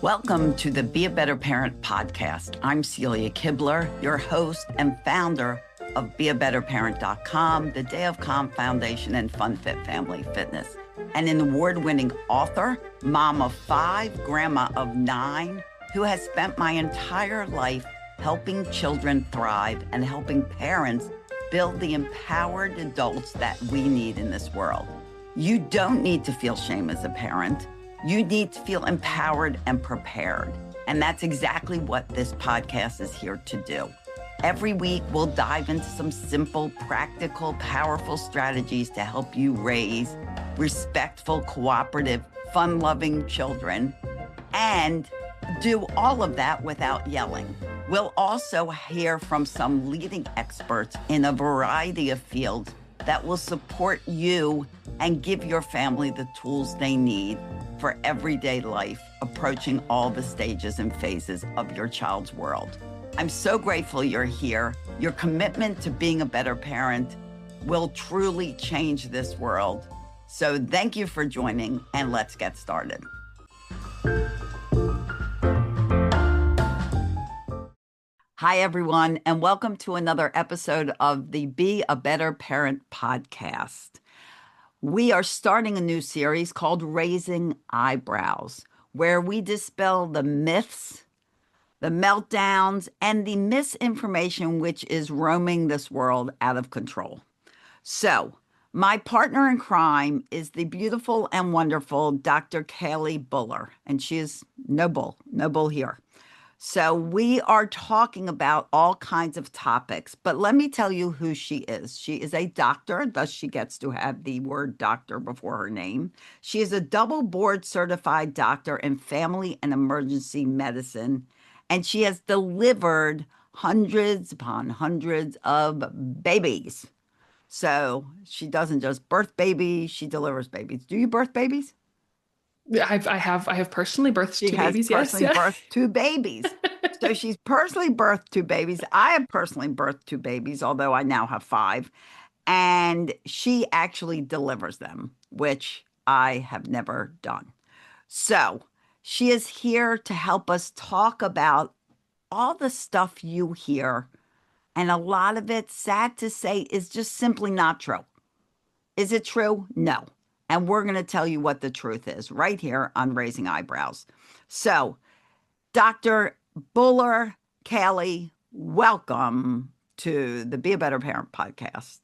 Welcome to the Be a Better Parent podcast. I'm Celia Kibler, your host and founder of beabetterparent.com, the Day of Calm Foundation, and FunFit Family Fitness, and an award-winning author, mom of 5, grandma of 9, who has spent my entire life helping children thrive and helping parents build the empowered adults that we need in this world. You don't need to feel shame as a parent. You need to feel empowered and prepared. And that's exactly what this podcast is here to do. Every week, we'll dive into some simple, practical, powerful strategies to help you raise respectful, cooperative, fun-loving children, and do all of that without yelling. We'll also hear from some leading experts in a variety of fields that will support you and give your family the tools they need for everyday life, approaching all the stages and phases of your child's world. I'm so grateful you're here. Your commitment to being a better parent will truly change this world. So thank you for joining, and let's get started. Hi, everyone, and welcome to another episode of the Be a Better Parent podcast. We are starting a new series called Raising Eyebrows, where we dispel the myths, the meltdowns, and the misinformation which is roaming this world out of control. So, my partner in crime is the beautiful and wonderful Dr. Kailey Buller, and she is no bull here. So we are talking about all kinds of topics, but let me tell you who she is. She is a doctor, thus she gets to have the word doctor before her name. She is a double board certified doctor in family and emergency medicine, and she has delivered hundreds upon hundreds of babies. So she doesn't just birth babies, she delivers babies. Do you birth babies? I have personally birthed two babies. Yes, She has personally birthed 2 babies. So she's personally birthed 2 babies. I have personally birthed 2 babies, although I now have 5. And she actually delivers them, which I have never done. So she is here to help us talk about all the stuff you hear. And a lot of it, sad to say, is just simply not true. Is it true? No. And we're going to tell you what the truth is right here on Raising Eyebrows. So, Dr. Buller, Kailey, welcome to the Be a Better Parent podcast.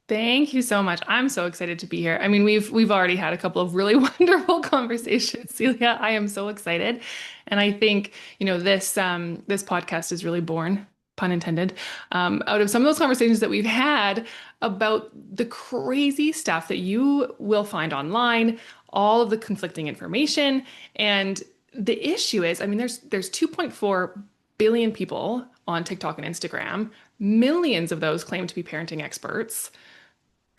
Thank you so much. I'm so excited to be here. I mean, we've already had a couple of really wonderful conversations, Celia. I am so excited. And I think, this podcast is really born, pun intended, out of some of those conversations that we've had about the crazy stuff that you will find online, all of the conflicting information. And the issue is, I mean, there's 2.4 billion people on TikTok and Instagram. Millions of those claim to be parenting experts.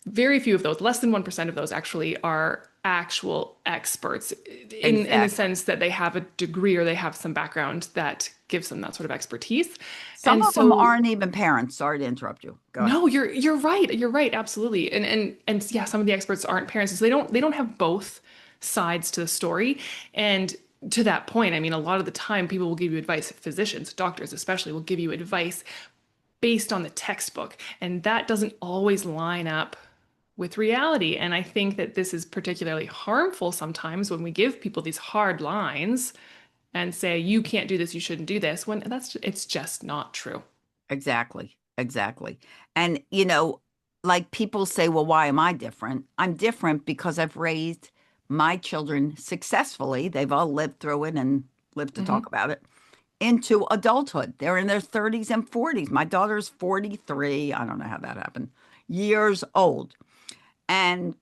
Very few of those, less than 1% of those actually are actual experts in the sense that they have a degree or they have some background that gives them that sort of expertise. Some of them aren't even parents. Sorry to interrupt you. Go ahead. No, you're right. You're right. Absolutely. And yeah, some of the experts aren't parents. So they don't have both sides to the story. And to that point, I mean, a lot of the time people will give you advice, physicians, doctors especially will give you advice based on the textbook. And that doesn't always line up with reality. And I think that this is particularly harmful sometimes when we give people these hard lines and say, you can't do this, you shouldn't do this, when it's just not true. Exactly. And, like people say, well, why am I different? I'm different because I've raised my children successfully. They've all lived through it and lived to talk about it, into adulthood. They're in their 30s and 40s. My daughter's 43. I don't know how that happened. Years old. And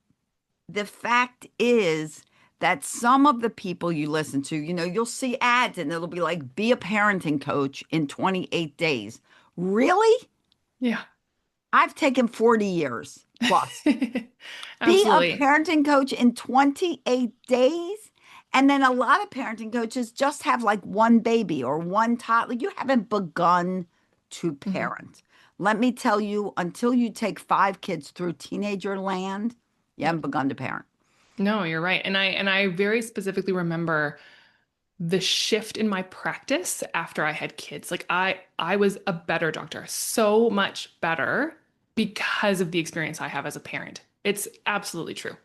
the fact is that some of the people you listen to, you'll see ads and it'll be like, be a parenting coach in 28 days. Really? Yeah. I've taken 40 years plus. Be Absolutely. a parenting coach in 28 days? And then a lot of parenting coaches just have like one baby or one toddler. You haven't begun to parent. Let me tell you, until you take 5 kids through teenager land, you haven't begun to parent. No, you're right. And I very specifically remember the shift in my practice after I had kids. Like I was a better doctor, so much better because of the experience I have as a parent. It's absolutely true.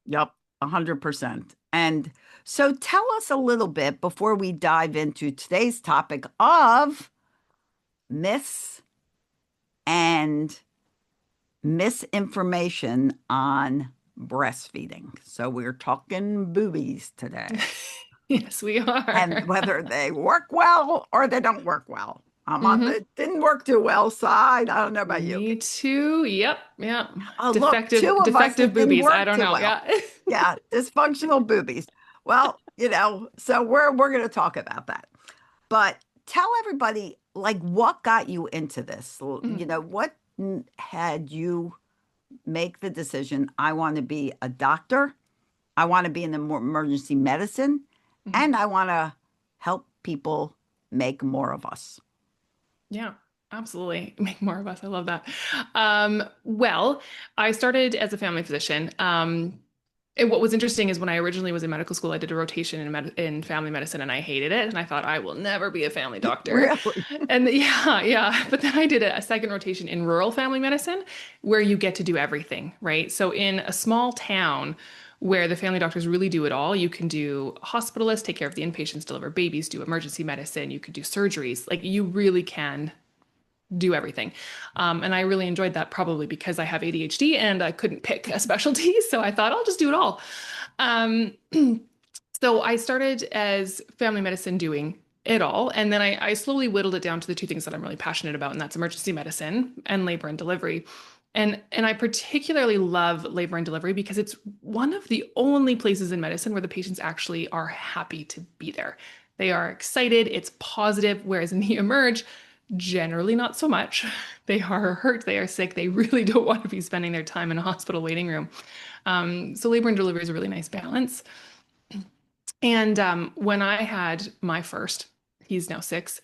Yep, 100%. And so tell us a little bit before we dive into today's topic of myths and misinformation on breastfeeding. So we're talking boobies today Yes, we and are. whether they work well or they don't work well. I'm on Hmm. the didn't work too well side. I don't know about you. Me too. Yep. Yeah. Oh, look, Defective, two of us, defective it didn't boobies. I work don't too know. well. Yeah. Yeah, dysfunctional boobies. Well, so we're going to talk about that. But tell everybody, like, what got you into this? Mhm. What had you make the decision? I want to be a doctor. I want to be in the emergency medicine, Mhm. and I want to help people make more of us. Yeah, absolutely. Make more of us. I love that. Well, I started as a family physician. And what was interesting is when I originally was in medical school, I did a rotation in family medicine and I hated it. And I thought I will never be a family doctor. Really? And yeah, yeah. But then I did a second rotation in rural family medicine where you get to do everything, right? So in a small town where the family doctors really do it all, you can do hospitalist, take care of the inpatients, deliver babies, do emergency medicine, you could do surgeries. Like you really can do everything. And I really enjoyed that probably because I have ADHD and I couldn't pick a specialty. So I thought I'll just do it all. Um, so I started as family medicine doing it all. And then I slowly whittled it down to the two things that I'm really passionate about, and that's emergency medicine and labor and delivery. And I particularly love labor and delivery because it's one of the only places in medicine where the patients actually are happy to be there. They are excited, it's positive, whereas in the emerge, generally not so much. They are hurt, they are sick, they really don't want to be spending their time in a hospital waiting room. So labor and delivery is a really nice balance. And when I had my first, he's now 6,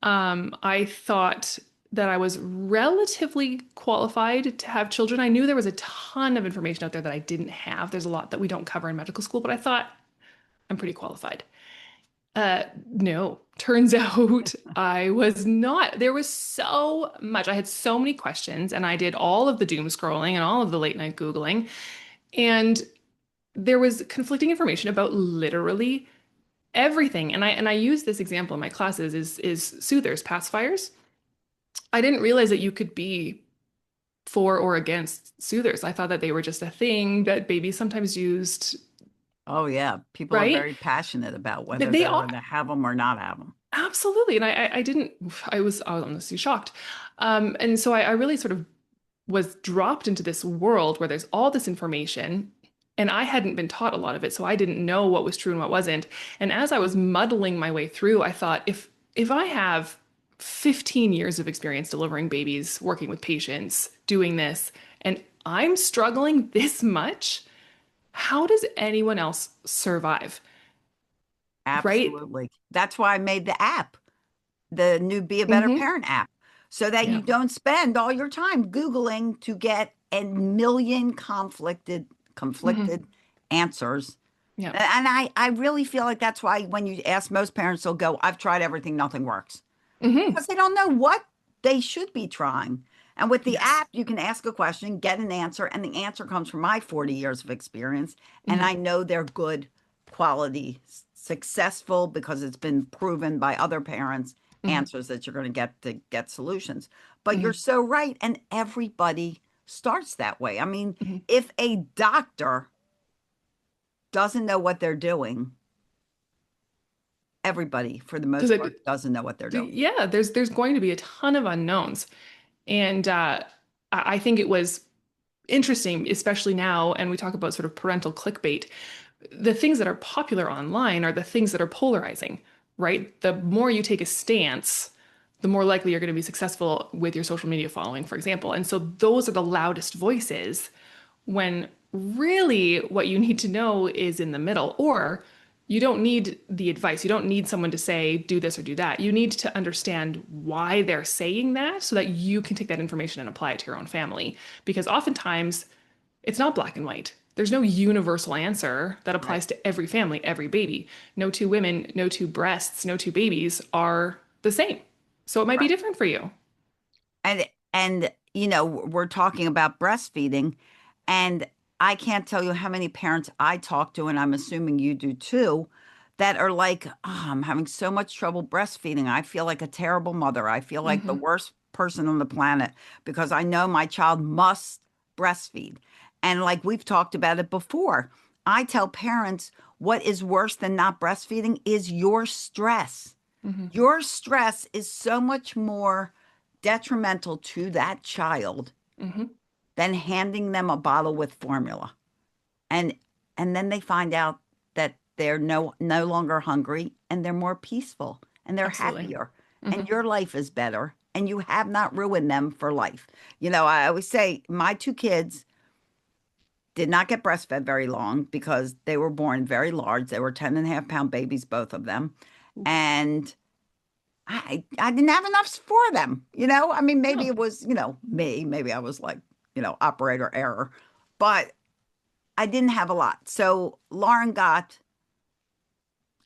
I thought that I was relatively qualified to have children. I knew there was a ton of information out there that I didn't have. There's a lot that we don't cover in medical school, but I thought I'm pretty qualified. No, turns out I was not. There was so much. I had so many questions, and I did all of the doom scrolling and all of the late night Googling, and there was conflicting information about literally everything. And I use this example in my classes is soothers, pacifiers. I didn't realize that you could be for or against soothers. I thought that they were just a thing that babies sometimes used, Oh, yeah. People are right? very passionate about That whether they they're are going to have them or not have them. absolutely. And I didn't, I was honestly shocked. And so I really sort of was dropped into this world where there's all this information. And I hadn't been taught a lot of it, so I didn't know what was true and what wasn't. And as I was muddling my way through, I thought if I have 15 years of experience delivering babies, working with patients, doing this, and I'm struggling this much, how does anyone else survive? Right? Absolutely. That's why I made the app, the new Be a Better Hmm. Parent app, so that you Yeah. don't spend all your time Googling to get a million Hmm. conflicted answers. Yeah. And I really feel like that's why when you ask most parents, they'll go, I've tried everything, nothing works. Hmm. Because they don't know what they should be trying. And with the Yes. app, you can ask a question, get an answer, and the answer comes from my 40 years of experience. And Hmm. I know they're good quality, successful because it's been proven by other parents, Hmm. answers that you're going to get solutions. But you're Hmm. so right. And everybody starts that way. I mean, Hmm. if a doctor doesn't know what they're doing, everybody, for the Because most part, doesn't know what they're doing. yeah, there's going to be a ton of unknowns. And I think it was interesting, especially now, and we talk about sort of parental clickbait. The things that are popular online are the things that are polarizing, right? The more you take a stance, the more likely you're going to be successful with your social media following, for example. And so those are the loudest voices when really what you need to know is in the middle, or you don't need the advice. You don't need someone to say, do this or do that. You need to understand why they're saying that so that you can take that information and apply it to your own family. Because oftentimes it's not black and white. There's no universal answer that Right. applies to every family, every baby. No two women, no two breasts, no two babies are the same. So it might be Right. different for you. And we're talking about breastfeeding, and I can't tell you how many parents I talk to, and I'm assuming you do too, that are like, oh, I'm having so much trouble breastfeeding. I feel like a terrible mother. I feel like the Hmm. worst person on the planet because I know my child must breastfeed. And like we've talked about it before, I tell parents what is worse than not breastfeeding is your stress. Hmm. Your stress is so much more detrimental to that child Hmm. than handing them a bottle with formula. And and then they find out that they're no longer hungry and they're more peaceful and they're Absolutely. happier and Hmm. your life is better and you have not ruined them for life. I always say my two kids did not get breastfed very long because they were born very large. They were 10.5 pound babies, both of them. And I didn't have enough for them. I mean, maybe No. it was, maybe I was like, operator error, but I didn't have a lot. So Lauren got,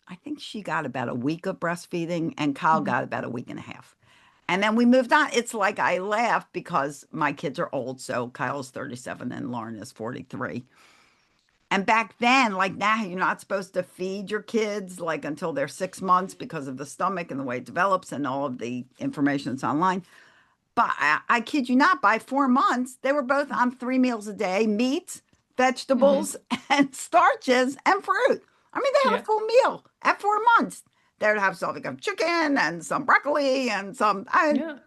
I think she got about a week of breastfeeding and Kyle Hmm. got about a week and a half. And then we moved on. It's like I laugh because my kids are old. So Kyle's 37 and Lauren is 43. And back then, like now, you're not supposed to feed your kids like until they're 6 months because of the stomach and the way it develops and all of the information that's online. But I kid you not, by 4 months, they were both on 3 meals a day, meat, Hmm. vegetables, and starches and fruit. I mean, they had a Yeah. full meal at 4 months. They would have something of chicken and some broccoli and Yeah.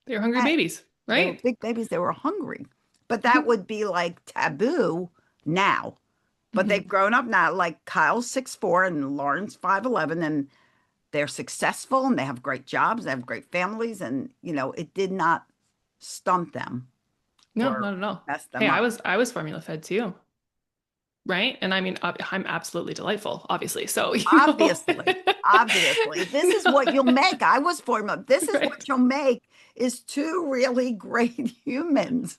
They're hungry I- babies, they were right? big babies. They were hungry. But that would be like taboo now. But Hmm. they've grown up now. Like Kyle's 6'4" and Lauren's 5'11", and they're successful and they have great jobs. They have great families. And, it did not stunt them No, or not at all. mess Hey, them I up. was I was formula fed too, right? And I mean, I'm absolutely delightful, obviously. So, Obviously, obviously, this is what you'll make. I was formula. This is right. what you'll make is two really great humans.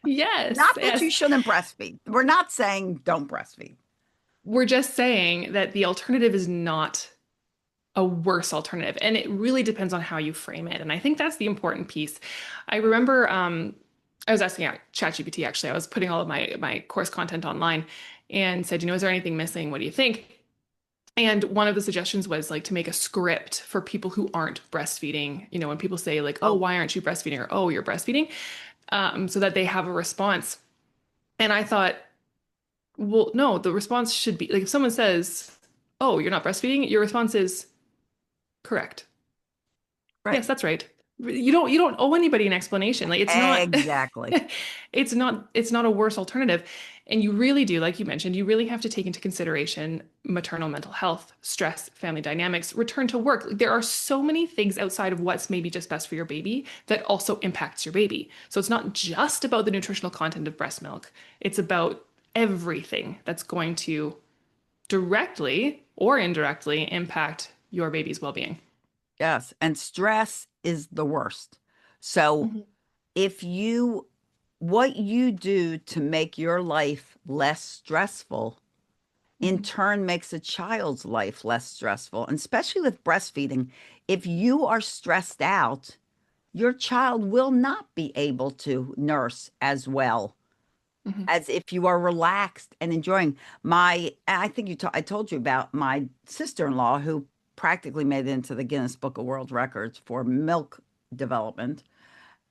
Yes, Not that you yes. shouldn't breastfeed. We're not saying don't breastfeed. We're just saying that the alternative is not a worse alternative. And it really depends on how you frame it. And I think that's the important piece. I remember I was asking ChatGPT actually, I was putting all of my course content online and said, is there anything missing? What do you think? And one of the suggestions was like to make a script for people who aren't breastfeeding, when people say like, oh, Oh, why aren't you breastfeeding? Or, oh, you're breastfeeding, so that they have a response. And I thought, well, no, the response should be like if someone says, oh, you're not breastfeeding, your response is correct. right. Yes, that's right. You don't owe anybody an explanation. Like it's not Exactly. it's not a worse alternative. And you really do, like you mentioned, you really have to take into consideration maternal mental health, stress, family dynamics, return to work. Like, there are so many things outside of what's maybe just best for your baby that also impacts your baby. So it's not just about the nutritional content of breast milk. It's about everything that's going to directly or indirectly impact your baby's well-being. Yes. And stress is the worst. So Mhm. if what you do to make your life less stressful in Mhm. turn makes a child's life less stressful. And especially with breastfeeding, if you are stressed out, your child will not be able to nurse as well Mhm. as if you are relaxed and enjoying. I think I told you about my sister-in-law who practically made it into the Guinness Book of World Records for milk development.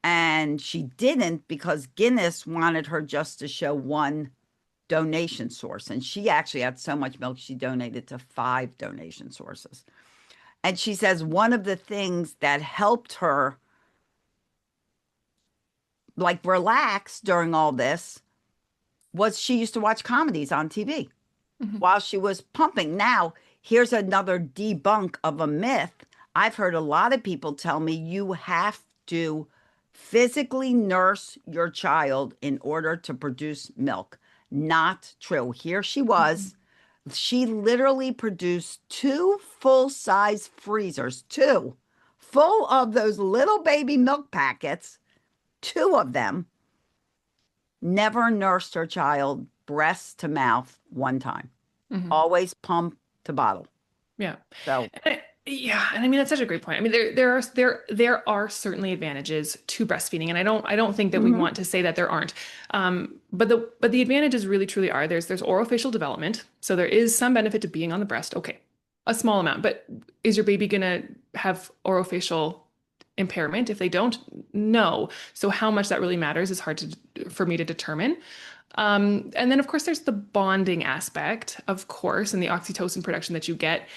And she didn't because Guinness wanted her just to show one donation source. And she actually had so much milk, she donated to 5 donation sources. And she says one of the things that helped her like relax during all this was she used to watch comedies on TV Mhm. while she was pumping. Now, here's another debunk of a myth. I've heard a lot of people tell me you have to physically nurse your child in order to produce milk. Not true. Here she Mhm. was. She literally produced two full size freezers, two full of those little baby milk packets, two of them, never nursed her child breast to mouth one time. Mhm. Always pump to bottle. Yeah. So, Yeah, and I mean that's such a great point. I mean there are certainly advantages to breastfeeding, and I don't think that we mhm, want to say that there aren't. But the advantages really truly are there's orofacial development, so there is some benefit to being on the breast. Okay, a small amount, but is your baby gonna have orofacial impairment? If they don't, no. So how much that really matters is hard for me to determine. And then of course there's the bonding aspect, of course, and the oxytocin production that you get.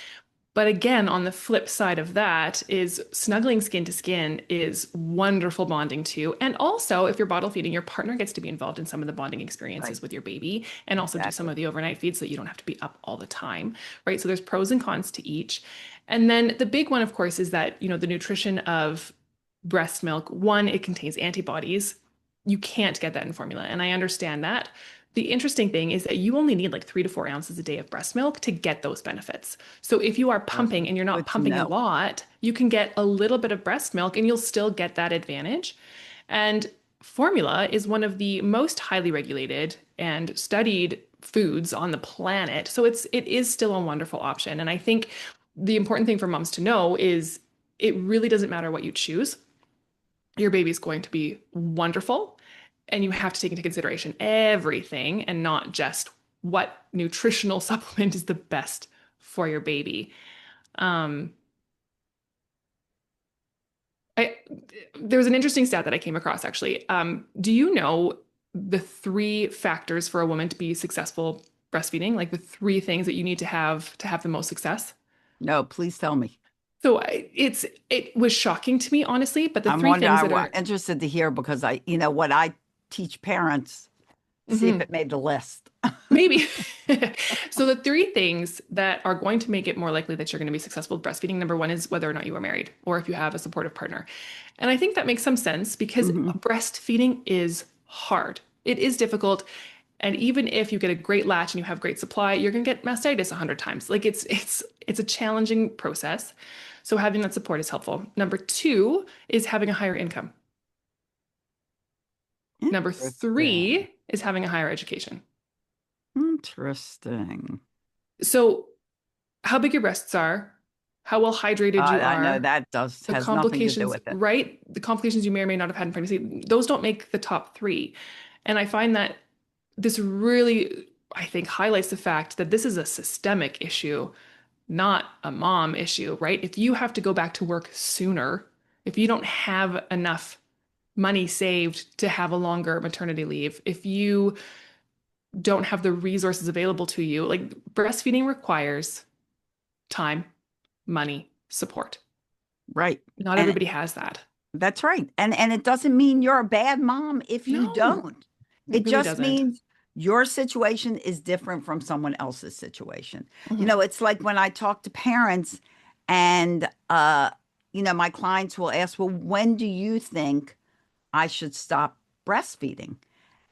But again, on the flip side of that is snuggling skin to skin is wonderful bonding too. And also, if you're bottle feeding, your partner gets to be involved in some of the bonding right, experiences with your baby and also do some exactly. of the overnight feeds so that you don't have to be up all the time, right? So there's pros and cons to each. And then the big one, of course, is that, the nutrition of breast milk, one, it contains antibodies. You can't get that in formula. And I understand that. The interesting thing is that you only need like 3 to 4 ounces a day of breast milk to get those benefits. So if you are pumping and you're not Good to pumping a know. lot, you can get a little bit of breast milk and you'll still get that advantage. And formula is one of the most highly regulated and studied foods on the planet. So it is still a wonderful option. And I think the important thing for moms to know is it really doesn't matter what you choose. Your baby's going to be wonderful, and you have to take into consideration everything and not just what nutritional supplement is the best for your baby. Um, I There was an interesting stat that I came across actually. Do you know the 3 factors for a woman to be successful breastfeeding? Like the 3 things that you need to have the most success? No, please tell me. So it was shocking to me, honestly, but the I'm three wondering, things that I'm are interested to hear because what I teach parents, see if Mhm. it made the list. Maybe. So the 3 things that are going to make it more likely that you're going to be successful with breastfeeding, number one is whether or not you are married or if you have a supportive partner. And I think that makes some sense because Hmm. breastfeeding is hard. It is difficult. And even if you get a great latch and you have great supply, you're going to get mastitis 100 times. Like it's a challenging process. So having that support is helpful. Number 2 is having a higher income. Number Interesting. 3 is having a higher education. Interesting. So how big your breasts are, how well hydrated you I know are, that does the has nothing to do complications, with it. right? The complications you may or may not have had in pregnancy, those don't make the top 3. And I find that this really, I think, highlights the fact that this is a systemic issue, not a mom issue, right? If you have to go back to work sooner, if you don't have enough money saved to have a longer maternity leave, if you don't have the resources available to you, like breastfeeding requires time, money, support. Right. Not And everybody has that. that's right. And it doesn't mean you're a bad mom if you No, don't. it It really just doesn't. means your situation is different from someone else's situation. Mhm. It's like when I talk to parents and my clients will ask, "Well, when do you think I should stop breastfeeding?"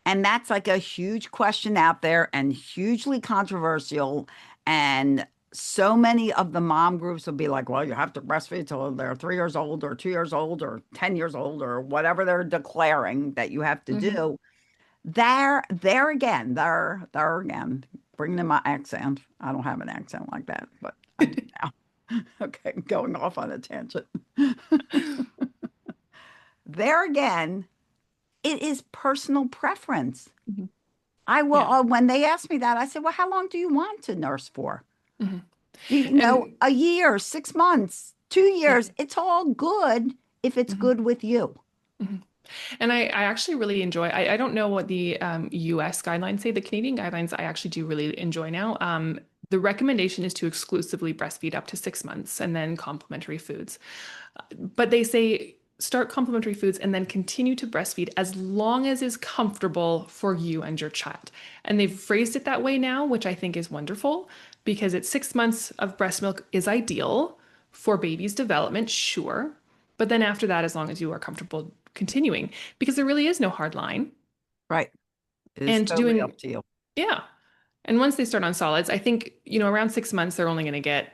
And that's like a huge question out there and hugely controversial. And so many of the mom groups will be like, well, you have to breastfeed till they're 3 years old or 2 years old or 10 years old or whatever they're declaring that you have to Mhm. do. There again, bringing in my accent. I don't have an accent like that, but I do now. Okay, going off on a tangent. There again, it is personal preference. Mhm. I will, Yeah. when they asked me that, I said, well, how long do you want to nurse for? Mhm. Do And a year, 6 months, two yeah. years? It's all good if it's Mhm. good with you. Mhm. And I actually really enjoy, I don't know what the US guidelines say. The Canadian guidelines I actually do really enjoy now. The recommendation is to exclusively breastfeed up to 6 months and then complementary foods. But they say start complementary foods and then continue to breastfeed as long as is comfortable for you and your child. And they've phrased it that way now, which I think is wonderful because it's 6 months of breast milk is ideal for baby's development, sure. But then after that, as long as you are comfortable continuing, because there really is no hard line. Right. It is And totally up doing, to you. yeah. And once they start on solids, I think, around 6 months, they're only going to get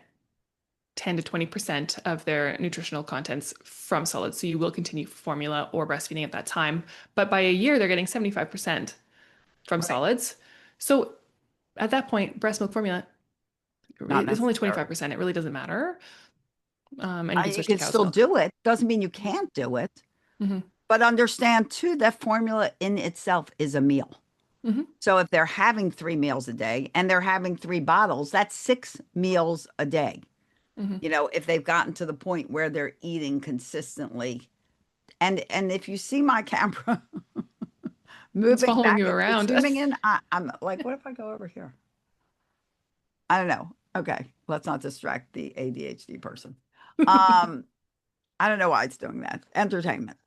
10 to 20% of their nutritional contents from solids. So you will continue formula or breastfeeding at that time. But by a year, they're getting 75% from Right. solids. So at that point, breast milk formula, Not it's only necessary. 25%. It really doesn't matter. And you can You switch to can cow's still milk. do it. Doesn't mean you can't do it. Hmm. But understand too that formula in itself is a meal. Hmm. So if they're having 3 meals a day and they're having 3 bottles, that's 6 meals a day. Hmm. If they've gotten to the point where they're eating consistently. And if you see my camera It's moving following back you and around. zooming in, I'm like, what if I go over here? I don't know. Okay, let's not distract the ADHD person. Um, I don't know why it's doing that. Entertainment.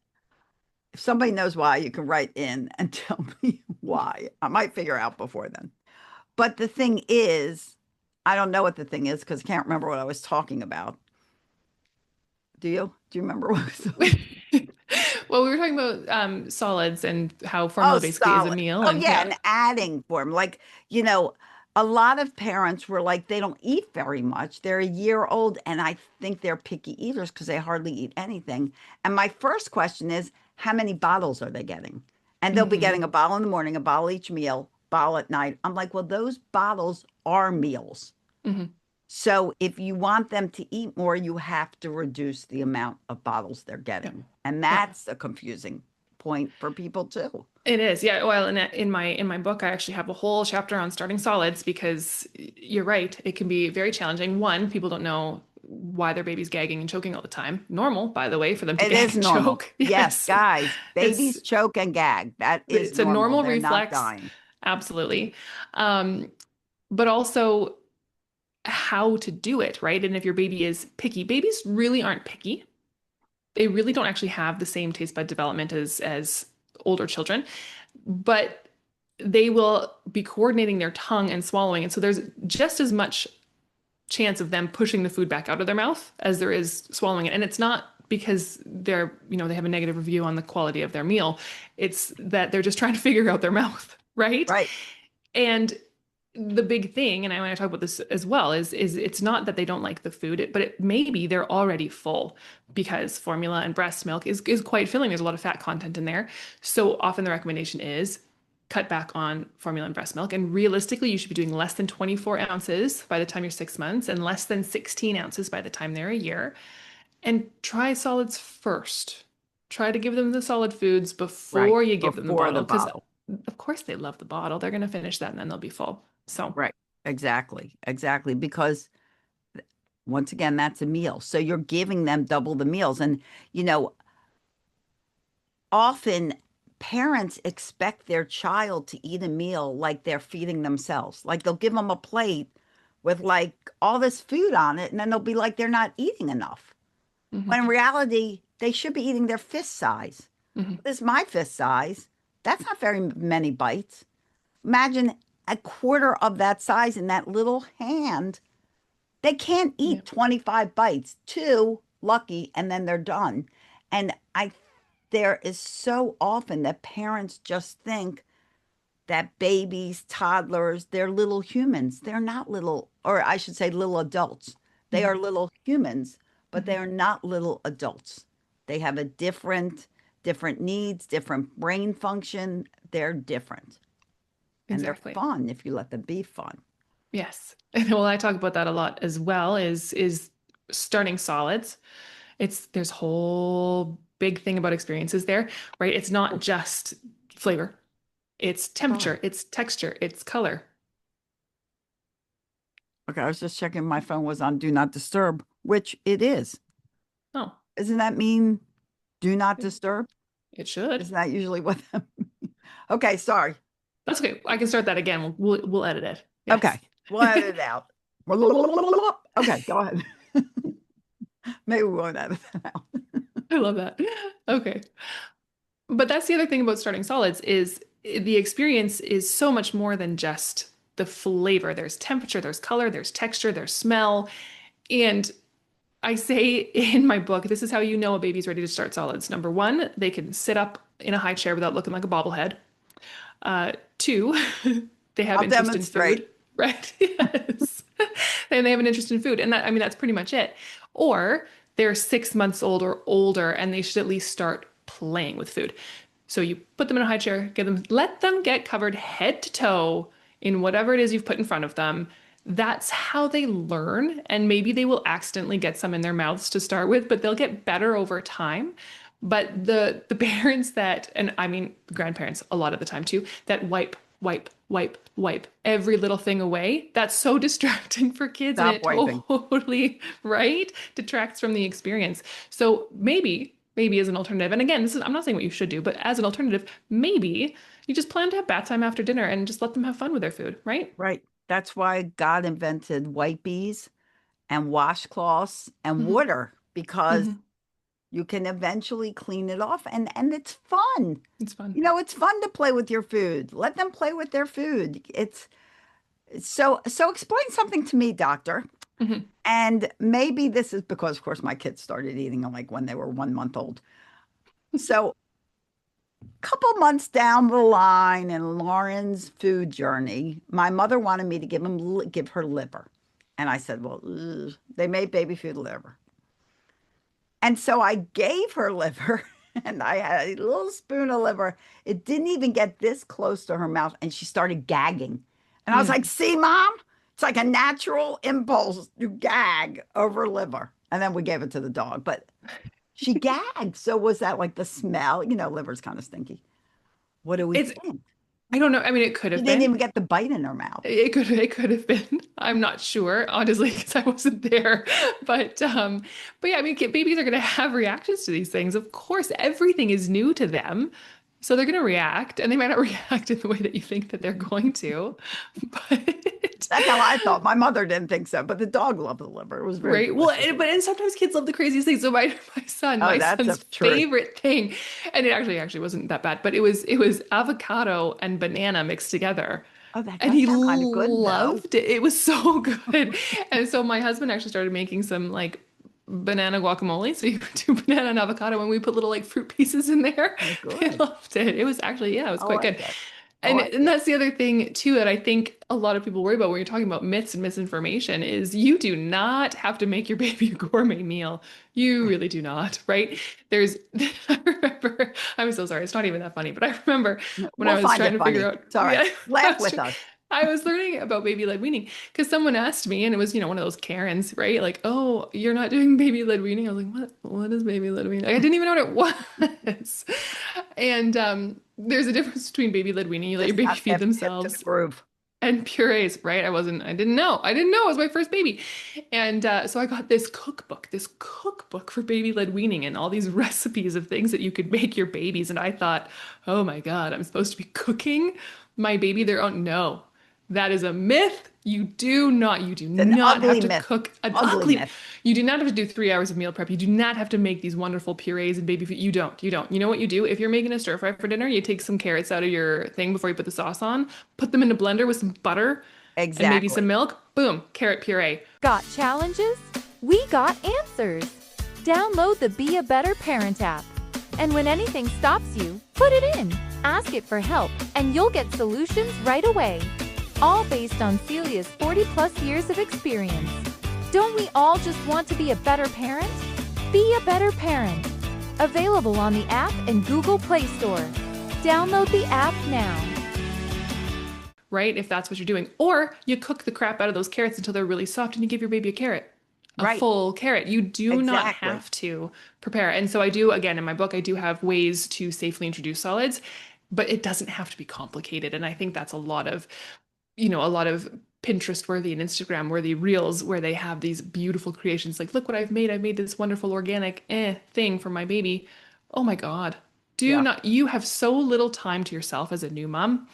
If somebody knows why, you can write in and tell me why. I might figure out before then. But the thing is, I don't know what the thing is because I can't remember what I was talking about. Do you? Do you remember what I was talking about? Well, we were talking about solids and how Oh, formula basically is a solid. meal. Oh, And yeah, yeah. and adding form. You know, a lot of parents were like, they don't eat very much. They're a year old, and I think they're picky eaters because they hardly eat anything. And my first question is, how many bottles are they getting? And they'll be Hmm. getting a bottle in the morning, a bottle each meal, bottle at night. I'm like, well, those bottles are meals. Hmm. So if you want them to eat more, you have to reduce the amount of bottles they're Yeah. getting. And Yeah. that's a confusing point for people too. It is. Yeah. Well, in my book, I actually have a whole chapter on starting solids because you're right. It can be very challenging. One, people don't know why their baby's gagging and choking all the time. Normal, by the way, for them to It gag is and normal. choke. Yes, Yes. guys, It's babies choke and gag. That is it's a normal. normal They're not reflex. dying. Absolutely. Um, but also how to do it, right? And if your baby is picky, babies really aren't picky. They really don't actually have the same taste bud development as older children, but they will be coordinating their tongue and swallowing. And so there's just as much chance of them pushing the food back out of their mouth as there is swallowing it. And it's not because they have a negative review on the quality of their meal. It's that they're just trying to figure out their mouth, right? Right. And the big thing, and I want to talk about this as well, is it's not that they don't like the food, but maybe they're already full because formula and breast milk is quite filling. There's a lot of fat content in there. So often the recommendation is cut back on formula and breast milk. And realistically, you should be doing less than 24 ounces by the time you're 6 months and less than 16 ounces by the time they're a year. And try solids first. Try to give them the solid foods Right. before you give them the Before the bottle because bottle. of course they love the bottle. They're going to finish that and then they'll be full. So, Right. Exactly. Exactly. Because once again, that's a meal. So you're giving them double the meals. And, you know, often parents expect their child to eat a meal like they're feeding themselves. Like they'll give them a plate with like all this food on it, and then they'll be like they're not eating enough. When in mhm, reality, they should be eating their fist size. mhm, This is my fist size. That's not very many bites. Imagine a quarter of that size in that little hand. They can't yeah, eat 25 bites, two lucky, and then they're done. And there is so often that parents just think that babies, toddlers, they're little humans. They're not little, or I should say little adults. They mhm, are little humans, but they mhm. are not little adults. They have a different needs, different brain function. They're different. And they're Exactly. fun if you let them be fun. Yes. And well, I talk about that a lot as well, is starting solids. There's a whole big thing about experiences there, right? It's not just flavor. It's Sorry. temperature, it's texture, it's color. Okay, I was just checking my phone was on do not disturb, which it is. Oh, Doesn't that mean do not it, disturb? it should. Isn't that usually what that means? Okay, sorry. That's okay. I can start that again. We'll edit it. Yes. Okay, we'll edit it out. Okay, go ahead. Maybe we won't edit that out. I love that. Okay. But that's the other thing about starting solids is the experience is so much more than just the flavor. There's temperature, there's color, there's texture, there's smell. And I say in my book, this is how you know a baby's ready to start solids. Number one, they can sit up in a high chair without looking like a bobblehead. Two, they have I'll interest in demonstrate. food, right? Yes. And they have an interest in food. And I mean, that's pretty much it. Or they're 6 months old or older and they should at least start playing with food. So you put them in a high chair, let them get covered head to toe in whatever it is you've put in front of them. That's how they learn. And maybe they will accidentally get some in their mouths to start with, but they'll get better over time. But the parents that, and I mean grandparents a lot of the time too, that wipe every little thing away, that's so distracting for kids, and Stop it wiping. totally, right, detracts from the experience. So maybe as an alternative, and again, this is, I'm not saying what you should do, but as an alternative, maybe you just plan to have bath time after dinner and just let them have fun with their food, right? Right. That's why God invented wipies and washcloths and Hmm. water, because Hmm. you can eventually clean it off, and it's fun. It's fun. It's fun to play with your food. Let them play with their food. So explain something to me, doctor. Hmm. And maybe this is because, of course, my kids started eating them like when they were 1 month old. So a couple months down the line in Lauren's food journey, my mother wanted me to give her liver. And I said, well, ugh, they made baby food liver. And so I gave her liver, and I had a little spoon of liver. It didn't even get this close to her mouth, and she started gagging. And I was like, Mm. see, Mom, it's like a natural impulse to gag over liver. And then we gave it to the dog, but she gagged. So was that like the smell? Liver's kind of stinky. What do we It's, think? I don't know. I mean, it could She have didn't been. even get the bite in her mouth. It could have been. I'm not sure, honestly, because I wasn't there. But yeah, I mean, babies are going to have reactions to these things. Of course, everything is new to them. So they're going to react, and they might not react in the way that you think that they're going to. But That's how I thought. My mother didn't think so, but the dog loved the liver. It was very right. Well, delicious. and sometimes kids love the craziest things. So my son, Oh, my that's son's a truth. favorite thing, and it actually wasn't that bad, but it was avocado and banana mixed together. Oh, that And does he sound kind of good, though. loved it. It was so good. And so my husband actually started making some like banana guacamole. So you do banana and avocado and we put little like fruit pieces in there. Oh, They good. loved it. It was actually, yeah, it was I quite like good. it. I And, like and it. that's the other thing too that I think a lot of people worry about when you're talking about myths and misinformation is you do not have to make your baby a gourmet meal. You really do not, right? There's, I remember, I'm so sorry, it's not even that funny, but I remember when I We'll was find trying it to figure funny. out, It's all right. yeah, I Laugh was, with us. I was learning about baby-led weaning because someone asked me, and it was, one of those Karens, right? Like, oh, you're not doing baby-led weaning. I was like, what? What is baby-led weaning? Like, I didn't even know what it was. And there's a difference between baby-led weaning, you let your Just baby got feed hip to the themselves, groove. and purees, right? I didn't know. I didn't know it was my first baby. And so I got this cookbook for baby-led weaning and all these recipes of things that you could make your babies. And I thought, oh my God, I'm supposed to be cooking my baby their own. No, that is a myth. You do It's an not have ugly to myth. cook an Ugly ugly, myth. you do not have to do 3 hours of meal prep. You do not have to make these wonderful purees and baby food. You don't. You know what you do? If you're making a stir fry for dinner, you take some carrots out of your thing before you put the sauce on, put them in a blender with some butter and maybe some Exactly. milk. Boom, carrot puree. Got challenges? We got answers. Download the Be a Better Parent app. And when anything stops you, put it in. Ask it for help, and you'll get solutions right away. All based on Celia's 40 plus years of experience. Don't we all just want to be a better parent? Be a better parent. Available on the app and Google Play Store. Download the app now. Right? If that's what you're doing. Or you cook the crap out of those carrots until they're really soft and you give your baby a carrot, a Right. full carrot. You do not Exactly. have to prepare. And so I do, again, in my book, I do have ways to safely introduce solids, but it doesn't have to be complicated. And I think that's a lot of Pinterest worthy and Instagram worthy reels where they have these beautiful creations like, look what I've made. I've made this wonderful organic thing for my baby. Oh my God. Yeah. You have so little time to yourself as a new mom.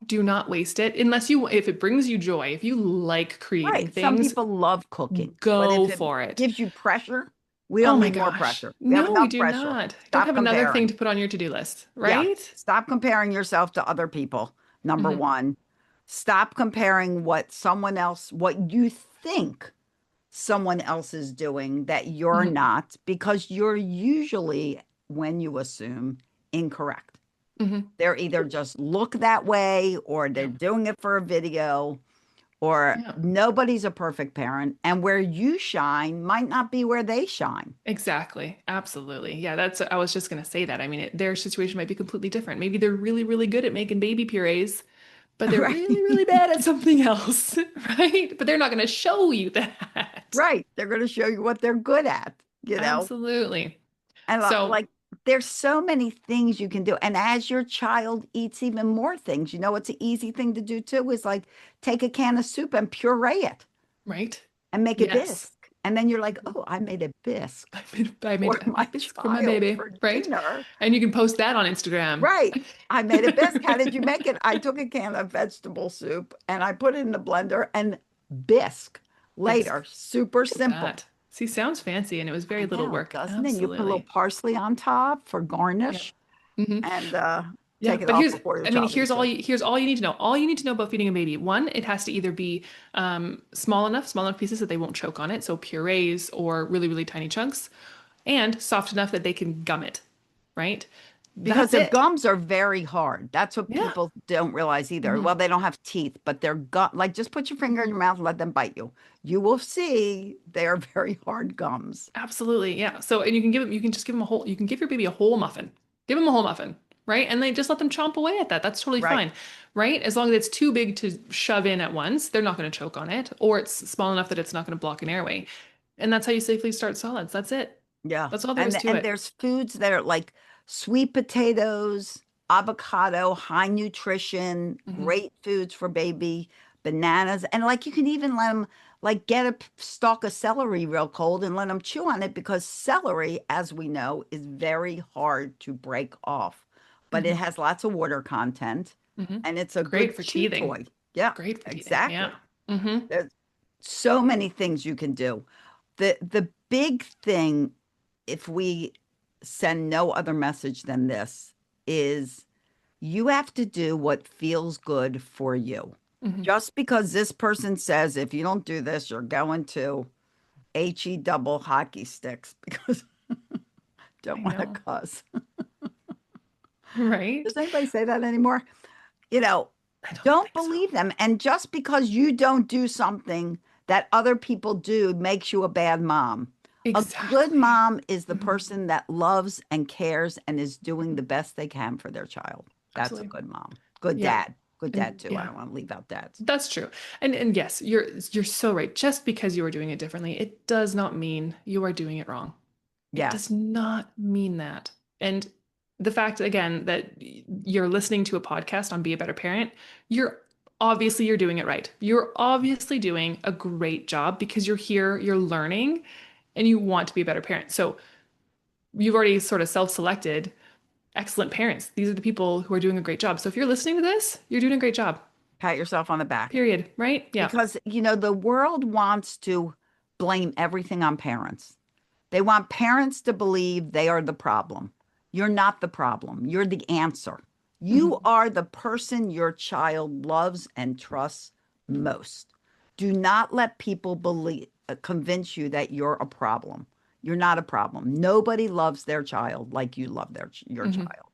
Do not waste it if it brings you joy, if you like creating Right. Some things, people love cooking, but go if it for it. gives you pressure, we Oh don't my need more gosh. pressure. We have No, we enough do pressure. not. Don't Stop have another thing comparing. to put on your to-do list, Yeah. right? Stop comparing yourself to other people. Number Hmm. one, stop comparing what you think someone else is doing that you're Hmm. not, because you're usually, when you assume, incorrect. Hmm. They're either just look that way, or they're Yeah. doing it for a video, or Yeah. nobody's a perfect parent. And where you shine might not be where they shine. Exactly. Absolutely. Yeah, I was just going to say that. I mean, their situation might be completely different. Maybe they're really, really good at making baby purees, but they're Right. really, really bad at something else, right? But they're not going to show you that. Right. They're going to show you what they're good at, you know? Absolutely. And So, like, there's so many things you can do. And as your child eats even more things, you know, what's an easy thing to do too is like take a can of soup and puree it right? and make a Yes. bisque. And then you're like, oh, I made a bisque I made for a my biscuit for my child baby, for right? dinner. And you can post that on Instagram. Right. I made a bisque. How did you make it? I took a can of vegetable soup and I put it in the blender and bisque later. Bisque. Super Look at simple. that. See, sounds fancy and it was very I little know, work. doesn't it? And you put a little Absolutely. parsley on top for Yep. garnish hmm and Yeah, take it but off before your child here's eats it. here's all you need to know. All you need to know about feeding a baby. One, it has to either be small enough pieces that they won't choke on it, so purees or really, really tiny chunks, and soft enough that they can gum it, right? Because That's their it. gums are very hard. That's what Yeah. people don't realize either. Mhm. Well, they don't have teeth, but their gum, like just put your finger in your mouth and let them bite you. You will see they are very hard gums. Absolutely. Yeah. So, and you can just give them you can give your baby a whole muffin. Give them a whole muffin, right? And they just let them chomp away at that. That's totally Right. fine, right? As long as it's too big to shove in at once, they're not going to choke on it, or it's small enough that it's not going to block an airway. And that's how you safely start solids. That's it. Yeah. That's all there is to And it. there's foods that are like sweet potatoes, avocado, high nutrition, hmm great foods for baby, bananas. And like you can even let them like get a stalk of celery real cold and let them chew on it because celery, as we know, is very hard to break off. But it hmm has lots of water content hmm and it's a Great good for chew teething. toy. Yeah, Great for teething. Yeah. exactly. hmm There's so many things you can do. The big thing, if we send no other message than this, is you have to do what feels good for you. hmm Just because this person says if you don't do this, you're going to HE double hockey sticks because I don't want to know. cuss. Right? Does anybody say that anymore? You know, I don't don't think so. believe them. And just because you don't do something that other people do makes you a bad mom. A good Exactly. mom is the Mhm. person that loves and cares and is doing the best they can for their child. That's a Absolutely. good mom. Good Yeah. dad. Good dad And too. I yeah. don't want to leave out dads. That's true. And yes, you're so right. Just because you are doing it differently, it does not mean you are doing it wrong. It does Yes. not mean that. And the fact again that you're listening to a podcast on Be a Better Parent, you're doing it right. You're obviously doing a great job because you're here, you're learning, and you want to be a better parent. So you've already sort of self-selected excellent parents. These are the people who are doing a great job. So if you're listening to this, you're doing a great job. Pat yourself on the back. Period. Right? Yeah. Because, you know, the world wants to blame everything on parents. They want parents to believe they are the problem. You're not the problem. You're the answer. You Mhm. are the person your child loves and trusts most. Do not let people convince you that you're a problem. You're not a problem. Nobody loves their child like you love your Mhm. child.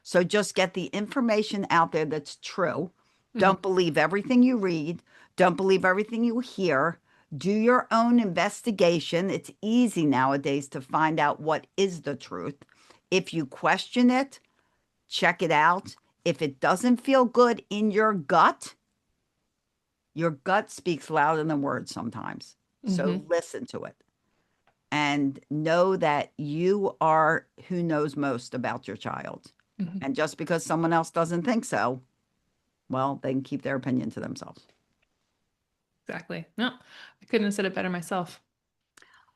So just get the information out there that's true. Mhm. Don't believe everything you read. Don't believe everything you hear. Do your own investigation. It's easy nowadays to find out what is the truth. If you question it, check it out. If it doesn't feel good in your gut speaks louder than words sometimes. So Mhm. listen to it and know that you are who knows most about your child. Mhm. And just because someone else doesn't think so, well, they can keep their opinion to themselves. Exactly. No, I couldn't have said it better myself.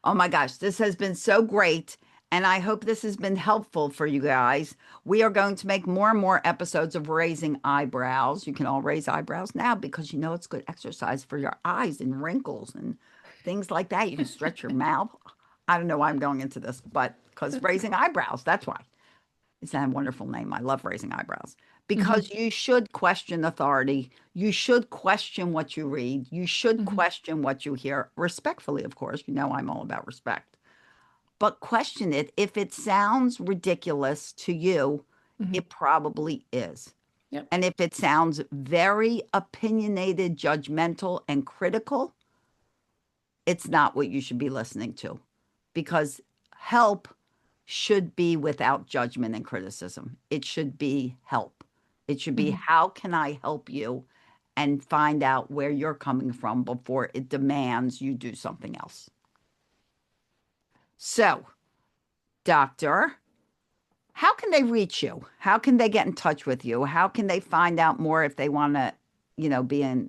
Oh my gosh, this has been so great. And I hope this has been helpful for you guys. We are going to make more and more episodes of raising eyebrows. You can all raise eyebrows now because you know it's good exercise for your eyes and wrinkles and things like that. You can stretch your mouth. I don't know why I'm going into this, but because raising eyebrows, that's why. It's a wonderful name. I love raising eyebrows Mhm. because you should question authority. You should question what you read. You should Mhm. question what you hear, respectfully, of course. You know, I'm all about respect, but question it. If it sounds ridiculous to you, Mhm. it probably is. Yep. And if it sounds very opinionated, judgmental, and critical, it's not what you should be listening to because help should be without judgment and criticism. It should be help. It should be, Mhm. how can I help you and find out where you're coming from before it demands you do something else. So, doctor, how can they reach you? How can they get in touch with you? How can they find out more if they want to, be in,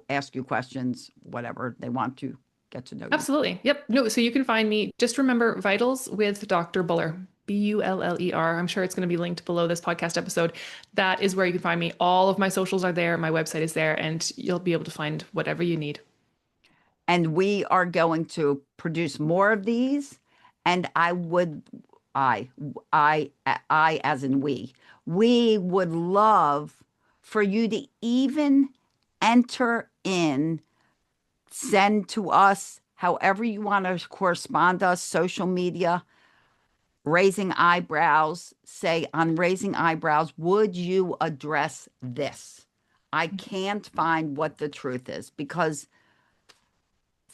ask you questions, whatever they want to get to know you? Absolutely. Yep. No, so you can find me, just remember Vitals with Dr. Buller, Buller. I'm sure it's going to be linked below this podcast episode. That is where you can find me. All of my socials are there. My website is there, and you'll be able to find whatever you need. And we are going to produce more of these. And I as in we would love for you to even enter in, send to us, however you want to correspond to us, social media, raising eyebrows, say on raising eyebrows, would you address this? I can't find what the truth is, because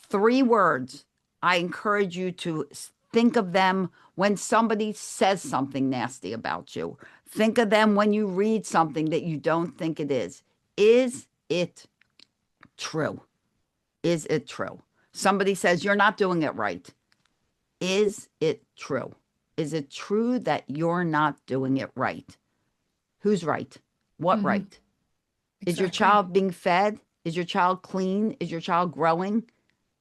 3 words, I encourage you to think of them when somebody says something nasty about you. Think of them when you read something that you don't think it is. Is it true? Is it true? Somebody says you're not doing it right. Is it true? Is it true that you're not doing it right? Who's right? What right? Exactly. Is your child being fed? Is your child clean? Is your child growing?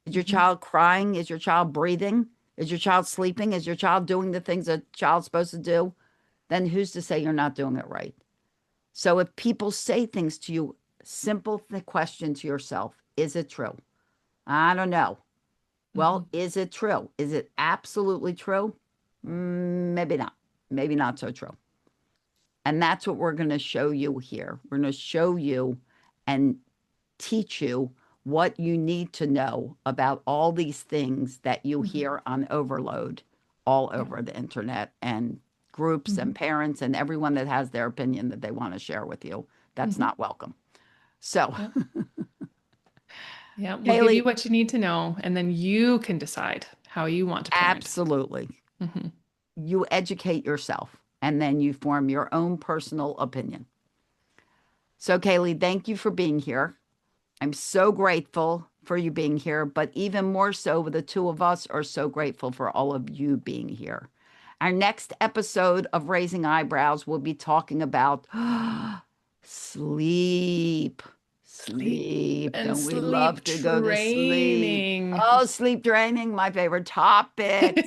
Is your child crying? Is your child breathing? Is your child sleeping? Is your child doing the things a child's supposed to do? Then who's to say you're not doing it right? So if people say things to you, simple question to yourself, is it true? I don't know. Well, is it true? Is it absolutely true? Maybe not. Maybe not so true. And that's what we're going to show you here. We're going to show you and teach you what you need to know about all these things that you hear on overload all over the internet, and groups and parents and everyone that has their opinion that they want to share with you. That's not welcome. So, yeah, we'll give you what you need to know, and then you can decide how you want to parent. Absolutely. You educate yourself, and then you form your own personal opinion. So, Kailey, thank you for being here. I'm so grateful for you being here, but even more so, the 2 of us are so grateful for all of you being here. Our next episode of Raising Eyebrows will be talking about sleep. Sleep. Don't we love to go to sleep? Oh, sleep training, my favorite topic.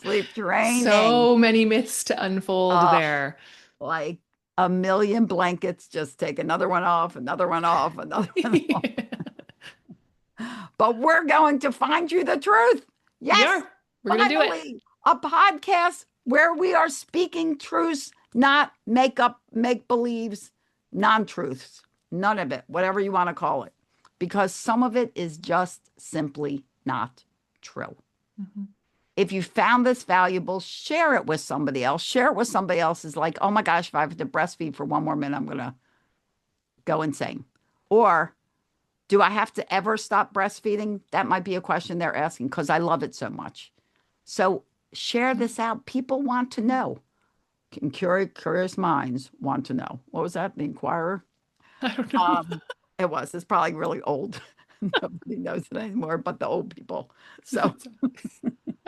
Sleep training. So many myths to unfold there. Like a million blankets, just take another one off, another one off, another one off. But we're going to find you the truth. Yes, we're going to do it. A podcast where we are speaking truths, not make-believes, non-truths. None of it, whatever you want to call it. Because some of it is just simply not true. If you found this valuable, share it with somebody else. Share it with somebody else is like, oh my gosh, if I have to breastfeed for 1 more minute, I'm going to go insane. Or do I have to ever stop breastfeeding? That might be a question they're asking, because I love it so much. So share this out. People want to know. Curious minds want to know. What was that? The Inquirer? I don't know. It was. It's probably really old. Nobody knows it anymore but the old people. So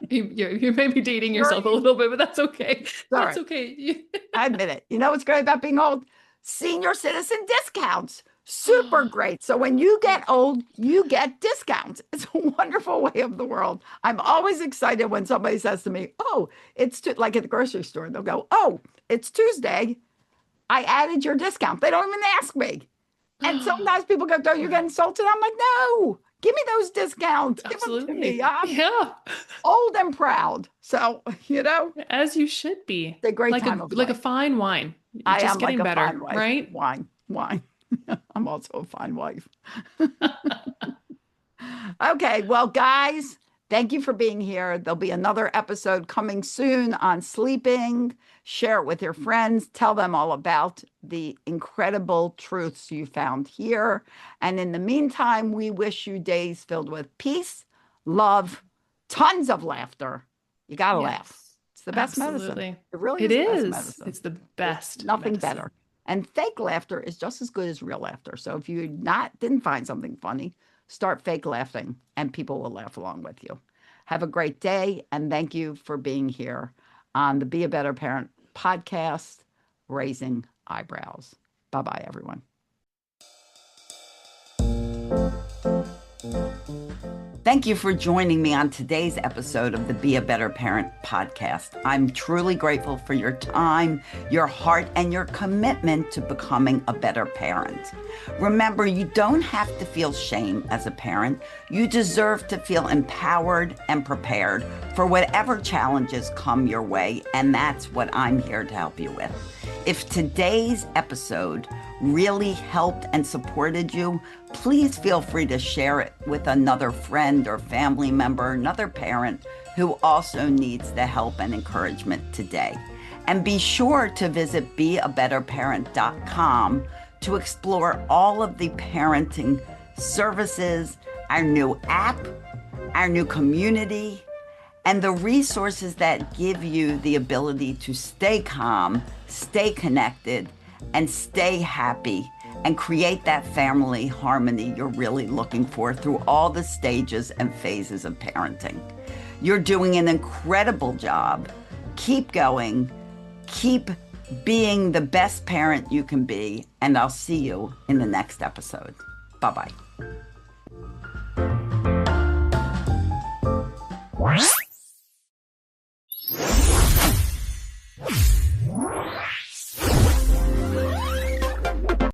you may be dating yourself a little bit, but that's okay. That's okay. I admit it. You know what's great about being old? Senior citizen discounts. Super great. So when you get old, you get discounts. It's a wonderful way of the world. I'm always excited when somebody says to me, oh, it's like at the grocery store. They'll go, oh, it's Tuesday. I added your discount. They don't even ask me. And sometimes people go, don't you get insulted? I'm like, no, give me those discounts. Absolutely. Give them to me. I'm old and proud. So, as you should be. It's a great time of like life. a fine wine. I just am getting like a better, fine wife. right? Wine. I'm also a fine wife. Okay, well, guys, thank you for being here. There'll be another episode coming soon on sleeping. Share it with your friends. Tell them all about the incredible truths you found here. And in the meantime, we wish you days filled with peace, love, tons of laughter. You got to laugh. It's the best medicine. It really is. It is. It's the best. Nothing medicine. better. And fake laughter is just as good as real laughter. So if you didn't find something funny, start fake laughing and people will laugh along with you. Have a great day, and thank you for being here on the Be a Better Parent podcast, Raising Eyebrows. Bye-bye, everyone. Thank you for joining me on today's episode of the Be a Better Parent podcast. I'm truly grateful for your time, your heart, and your commitment to becoming a better parent. Remember, you don't have to feel shame as a parent. You deserve to feel empowered and prepared for whatever challenges come your way, and that's what I'm here to help you with. If today's episode really helped and supported you, please feel free to share it with another friend or family member, another parent who also needs the help and encouragement today. And be sure to visit beabetterparent.com to explore all of the parenting services, our new app, our new community, and the resources that give you the ability to stay calm, stay connected, and stay happy and create that family harmony you're really looking for through all the stages and phases of parenting. You're doing an incredible job. Keep going. Keep being the best parent you can be, and I'll see you in the next episode. Bye-bye.